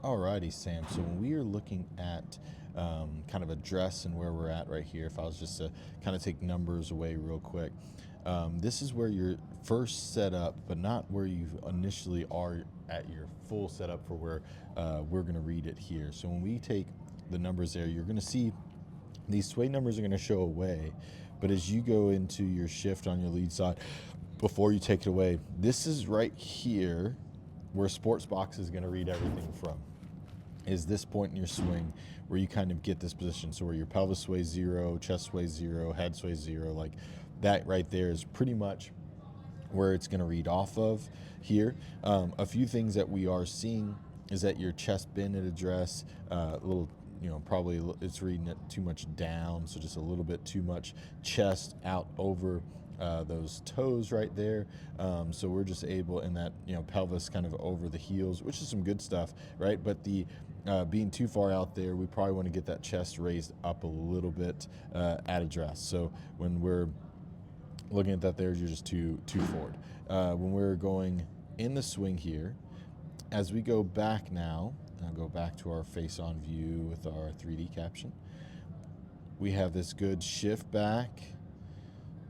Alrighty, Sam. So when we are looking at kind of address and where we're at right here, if I was just to kind of take numbers away real quick, this is where you're first set up, but not where you initially are at your full setup for where we're going to read it here. So when we take the numbers there, you're going to see these sway numbers are going to show away, but as you go into your shift on your lead side, before you take it away, this is right here where Sportsbox is going to read everything from. Is this point in your swing where you kind of get this position. So where your pelvis sways 0, chest sways 0, head sways 0, like that right there is pretty much where it's going to read off of here. A few things that we are seeing is that your chest bend at address, a little, probably it's reading it too much down, so just a little bit too much chest out over those toes right there. So we're just able in that, pelvis kind of over the heels, which is some good stuff, right? But the being too far out there, we probably want to get that chest raised up a little bit at address. So when we're looking at that there, you're just too forward. When we're going in the swing here, as we go back now, I'll go back to our face-on view with our 3D caption. We have this good shift back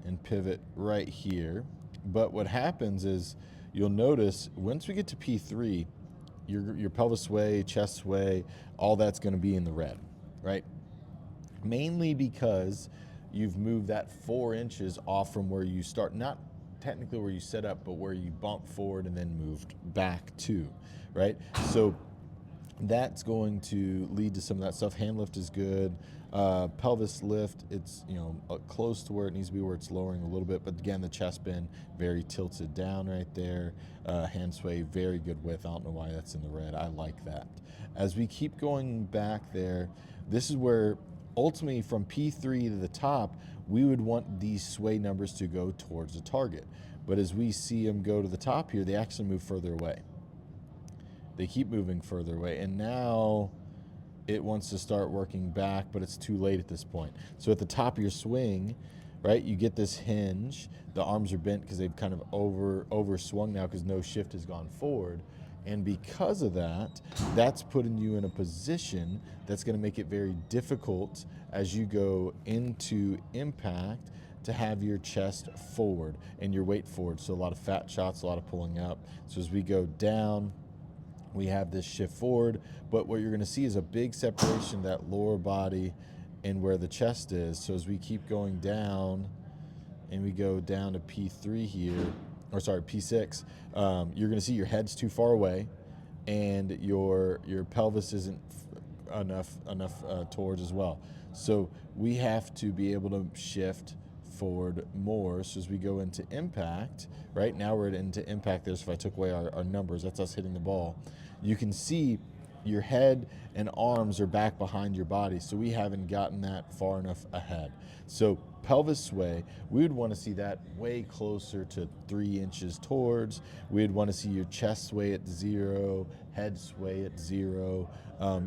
and pivot right here. But what happens is you'll notice once we get to P3, your pelvis sway, chest sway, all that's going to be in the red, right? Mainly because you've moved that 4 inches off from where you start, not technically where you set up, but where you bump forward and then moved back to, right? So that's going to lead to some of that stuff. Hand lift is good. Pelvis lift, it's close to where it needs to be, where it's lowering a little bit. But again, the chest bend very tilted down right there. Hand sway, very good width. I don't know why that's in the red. I like that. As we keep going back there, this is where ultimately from P3 to the top, we would want these sway numbers to go towards the target. But as we see them go to the top here, they actually move further away. They keep moving further away, and now it wants to start working back, but it's too late at this point. So at the top of your swing, right, you get this hinge. The arms are bent because they've kind of over swung now because no shift has gone forward. And because of that, that's putting you in a position that's going to make it very difficult as you go into impact to have your chest forward and your weight forward. So a lot of fat shots, a lot of pulling up. So as we go down, we have this shift forward, but what you're going to see is a big separation, that lower body and where the chest is. So as we keep going down and we go down to P3 here, or sorry, P6, you're going to see your head's too far away and your pelvis isn't enough towards as well. So we have to be able to shift forward more. So as we go into impact, right now we're into impact there. So if I took away our numbers, that's us hitting the ball. You can see your head and arms are back behind your body. So we haven't gotten that far enough ahead. So pelvis sway, we would want to see that way closer to 3 inches towards. We'd want to see your chest sway at 0, head sway at 0.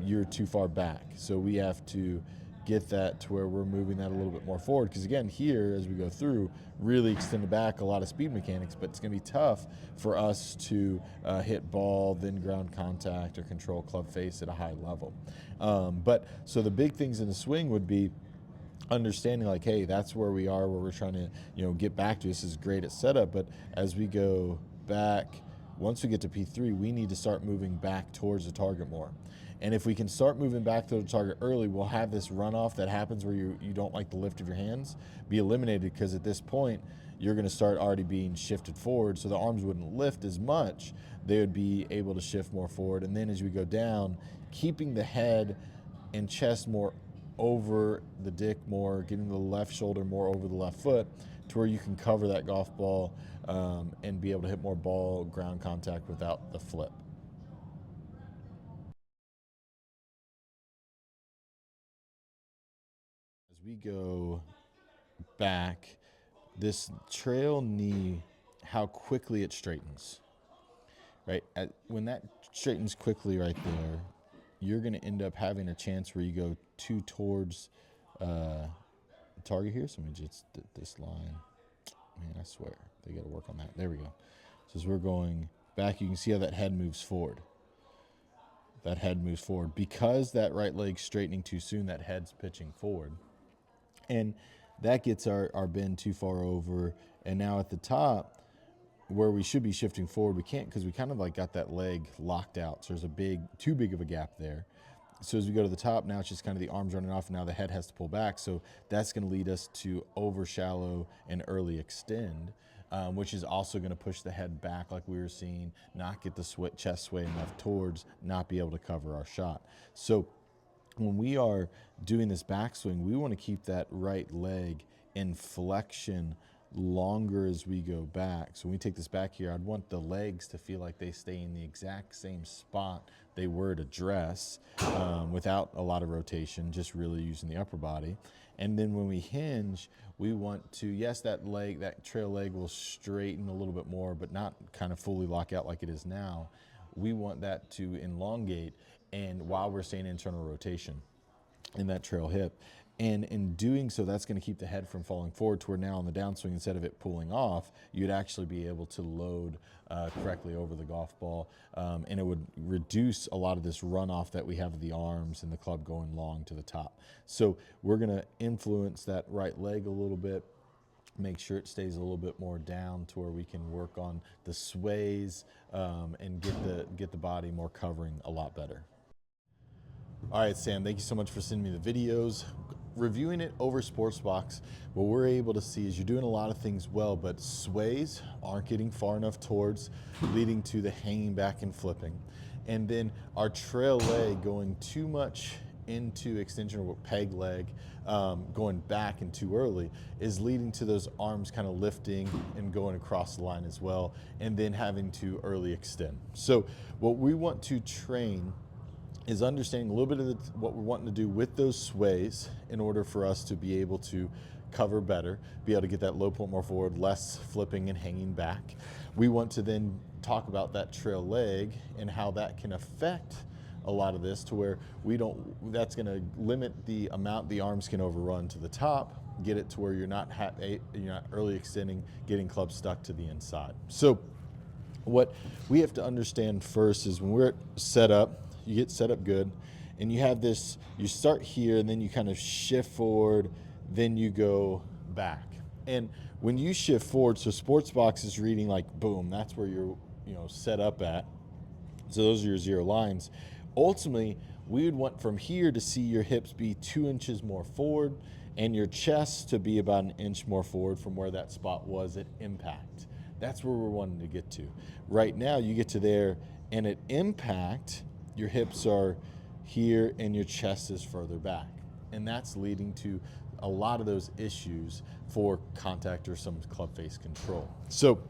You're too far back. So we have to get that to where we're moving that a little bit more forward. Because again, here, as we go through, really extend back a lot of speed mechanics, but it's going to be tough for us to hit ball, then ground contact, or control club face at a high level. But so the big things in the swing would be understanding like, hey, that's where we are, where we're trying to, get back to. This is great at setup, but as we go back, once we get to P3, we need to start moving back towards the target more. And if we can start moving back to the target early, we'll have this runoff that happens where you don't like the lift of your hands be eliminated, because at this point, you're going to start already being shifted forward, so the arms wouldn't lift as much. They would be able to shift more forward. And then as we go down, keeping the head and chest more over the dick more, getting the left shoulder more over the left foot to where you can cover that golf ball and be able to hit more ball ground contact without the flip. As we go back, this trail knee, how quickly it straightens, right? When that straightens quickly right there, you're going to end up having a chance where you go too towards target here. So let me just this line. Man, I swear, they got to work on that. There we go. So as we're going back, you can see how that head moves forward. that head moves forward. Because that right leg's straightening too soon, that head's pitching forward. And that gets our bend too far over. And now at the top, where we should be shifting forward, we can't because we kind of like got that leg locked out. So there's too big of a gap there. So as we go to the top, now it's just kind of the arms running off, and now the head has to pull back. So that's going to lead us to over shallow and early extend, which is also going to push the head back like we were seeing, not get the chest sway enough towards, not be able to cover our shot. So when we are doing this backswing, we want to keep that right leg in flexion longer as we go back. So when we take this back here, I'd want the legs to feel like they stay in the exact same spot they were to dress, without a lot of rotation, just really using the upper body. And then when we hinge, we want to, yes, that trail leg will straighten a little bit more, but not kind of fully lock out like it is now. We want that to elongate, and while we're staying internal rotation in that trail hip. And in doing so, that's going to keep the head from falling forward to where now on the downswing, instead of it pulling off, you'd actually be able to load correctly over the golf ball. And it would reduce a lot of this runoff that we have of the arms and the club going long to the top. So we're going to influence that right leg a little bit, make sure it stays a little bit more down to where we can work on the sways, and get the body more covering a lot better. All right, Sam, thank you so much for sending me the videos. Reviewing it over Sportsbox, what we're able to see is you're doing a lot of things well, but sways aren't getting far enough towards, leading to the hanging back and flipping. And then our trail leg going too much into extension or peg leg, going back and too early, is leading to those arms kind of lifting and going across the line as well, and then having to early extend. So what we want to train is understanding a little bit of what we're wanting to do with those sways in order for us to be able to cover better, be able to get that low point more forward, less flipping and hanging back. We want to then talk about that trail leg and how that can affect a lot of this to where that's going to limit the amount the arms can overrun to the top, get it to where you're not early extending, getting clubs stuck to the inside. So what we have to understand first is when we're set up, you get set up good, and you have this, you start here and then you kind of shift forward, then you go back. And when you shift forward, so Sportsbox is reading like boom, that's where you're set up at. So those are your zero lines. Ultimately, we would want from here to see your hips be 2 inches more forward and your chest to be about 1 inch more forward from where that spot was at impact. That's where we're wanting to get to. Right now, you get to there, and at impact, your hips are here and your chest is further back. And that's leading to a lot of those issues for contact or some club face control. So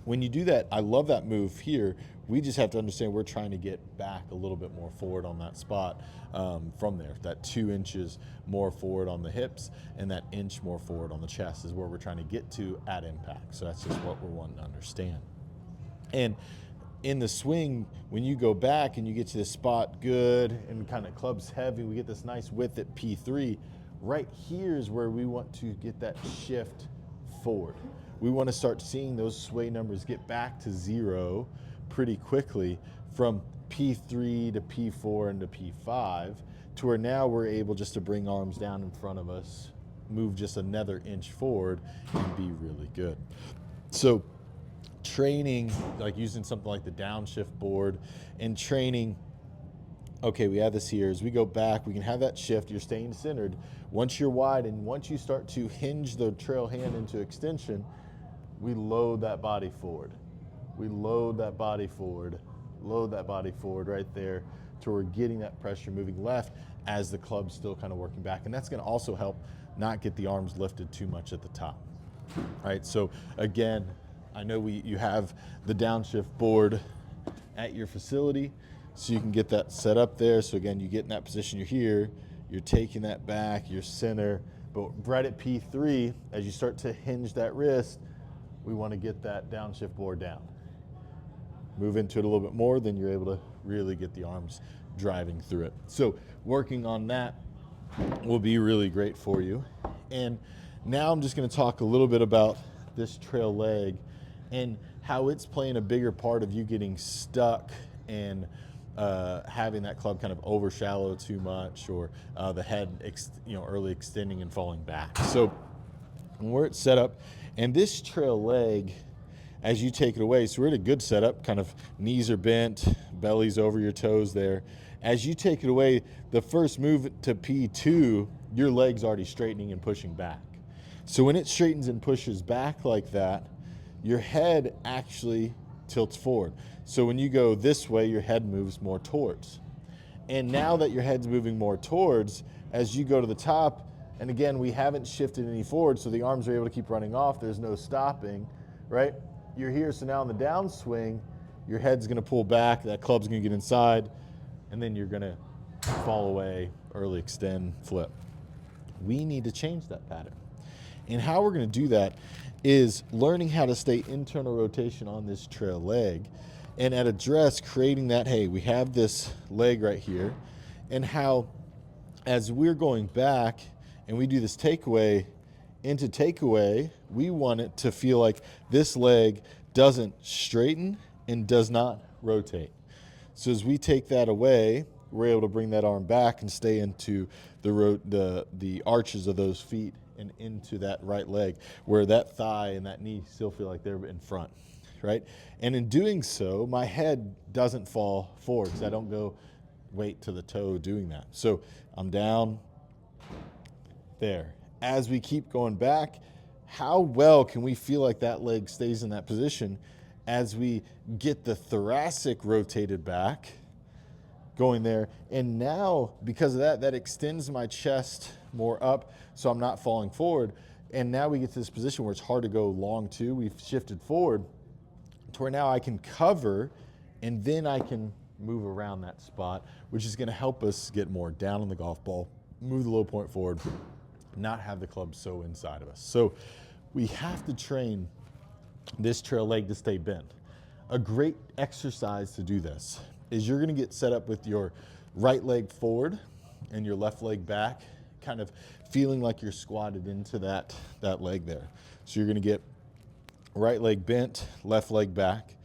when you do that, I love that move here. We just have to understand we're trying to get back a little bit more forward on that spot, from there. That 2 inches more forward on the hips and that inch more forward on the chest is where we're trying to get to at impact. So that's just what we're wanting to understand. And in the swing, when you go back and you get to this spot good and kind of clubs heavy, we get this nice width at P3. Right here is where we want to get that shift forward. We want to start seeing those sway numbers get back to 0 pretty quickly from P3 to P4 and to P5, to where now we're able just to bring arms down in front of us, move just another inch forward, and be really good. So training, like using something like the downshift board and training, okay, we have this here. As we go back, we can have that shift. You're staying centered. Once you're wide and once you start to hinge the trail hand into extension, we load that body forward. We load that body forward right there to where we're getting that pressure moving left as the club's still kind of working back. And that's going to also help not get the arms lifted too much at the top. All right, so again, I know you have the downshift board at your facility, so you can get that set up there. So again, you get in that position, you're here, you're taking that back, you're center, but right at P3, as you start to hinge that wrist, we want to get that downshift board down. Move into it a little bit more, then you're able to really get the arms driving through it. So working on that will be really great for you. And now I'm just going to talk a little bit about this trail leg and how it's playing a bigger part of you getting stuck and having that club kind of over shallow too much, or the head early extending and falling back. So where it's set up, and this trail leg, as you take it away, so we're at a good setup, kind of knees are bent, belly's over your toes there. As you take it away, the first move to P2, your leg's already straightening and pushing back. So when it straightens and pushes back like that, your head actually tilts forward. So when you go this way, your head moves more towards. And now that your head's moving more towards, as you go to the top, and again, we haven't shifted any forward, so the arms are able to keep running off. There's no stopping, right? You're here, so now in the downswing, your head's gonna pull back, that club's gonna get inside, and then you're gonna fall away, early extend, flip. We need to change that pattern. And how we're gonna do that is learning how to stay internal rotation on this trail leg, and at address creating that, hey, we have this leg right here, and how as we're going back and we do this takeaway into takeaway, we want it to feel like this leg doesn't straighten and does not rotate. So as we take that away, we're able to bring that arm back and stay into the arches of those feet and into that right leg, where that thigh and that knee still feel like they're in front, right? And in doing so, my head doesn't fall forward because I don't go weight to the toe doing that. So I'm down there. As we keep going back, how well can we feel like that leg stays in that position as we get the thoracic rotated back, going there. And now, because of that, that extends my chest more up, so I'm not falling forward. And now we get to this position where it's hard to go long too. We've shifted forward to where now I can cover, and then I can move around that spot, which is gonna help us get more down on the golf ball, move the low point forward, not have the club so inside of us. So we have to train this trail leg to stay bent. A great exercise to do this is you're gonna get set up with your right leg forward and your left leg back, kind of feeling like you're squatted into that leg there. So you're gonna get right leg bent, left leg back,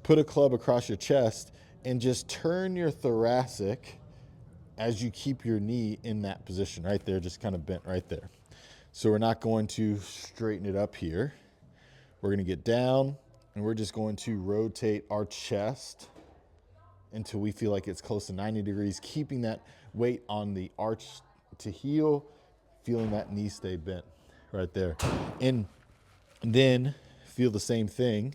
put a club across your chest, and just turn your thoracic as you keep your knee in that position right there, just kind of bent right there. So we're not going to straighten it up here. We're gonna get down, and we're just going to rotate our chest until we feel like it's close to 90 degrees, keeping that weight on the arch to heel, feeling that knee stay bent right there. And then feel the same thing.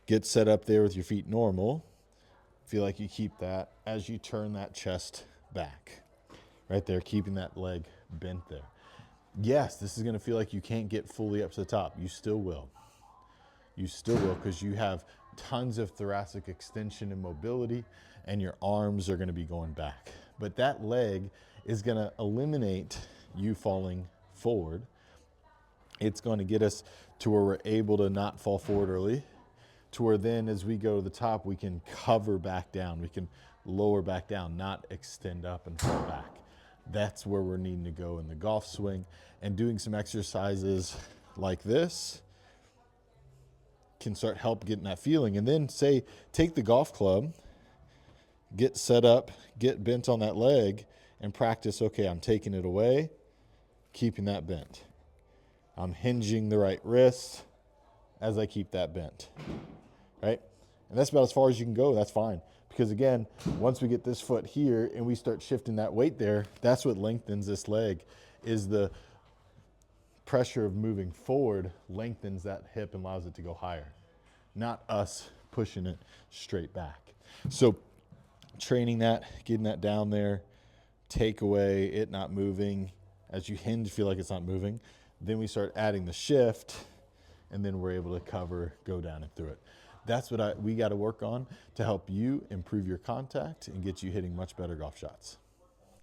Get set up there with your feet normal. Feel like you keep that as you turn that chest back. Right there, keeping that leg bent there. Yes, this is gonna feel like you can't get fully up to the top. You still will. You still will, because you have tons of thoracic extension and mobility, and your arms are gonna be going back. But that leg is gonna eliminate you falling forward. It's gonna get us to where we're able to not fall forward early, to where then as we go to the top, we can cover back down. We can lower back down, not extend up and fall back. That's where we're needing to go in the golf swing, and doing some exercises like this can start help getting that feeling. And then say, take the golf club, get set up, get bent on that leg, and practice, okay, I'm taking it away, keeping that bent. I'm hinging the right wrist as I keep that bent, right? And that's about as far as you can go. That's fine. Because again, once we get this foot here and we start shifting that weight there, that's what lengthens this leg, is the pressure of moving forward lengthens that hip and allows it to go higher, not us pushing it straight back. So training that, getting that down there, take away it not moving. As you hinge, feel like it's not moving. Then we start adding the shift, and then we're able to cover, go down and through it. That's what we got to work on to help you improve your contact and get you hitting much better golf shots.